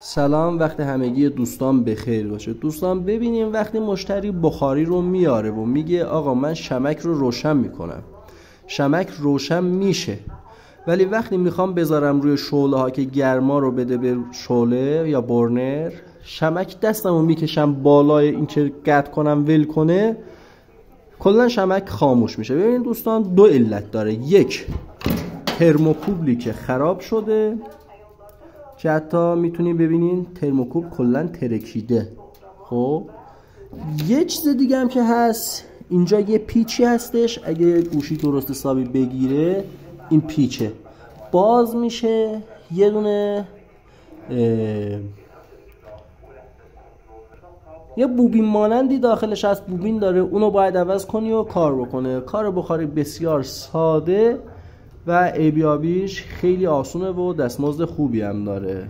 سلام، وقت همگی دوستان بخیر باشه. دوستان ببینیم وقتی مشتری بخاری رو میاره و میگه آقا من شمک رو روشن میکنم، شمک روشن میشه، ولی وقتی میخوام بذارم روی شعله ها که گرما رو بده به شعله یا برنر، شمک دستمو میکشم بالای این که قطع کنم ول کنه، کلا شمک خاموش میشه. ببینید دوستان دو علت داره. یک، ترموکوبلی که خراب شده که حتی میتونید ببینین ترموکوب کلا ترکیده. خب یه چیز دیگه هم که هست، اینجا یه پیچی هستش، اگه گوشی درست حسابی بگیره این پیچه باز میشه، یه دونه یه بوبین مانندی داخلش هست، بوبین داره، اونو باید عوض کنی و کار بکنه. کار بخاری بسیار ساده و ارزیابیش خیلی آسونه و دستمزد خوبی هم داره.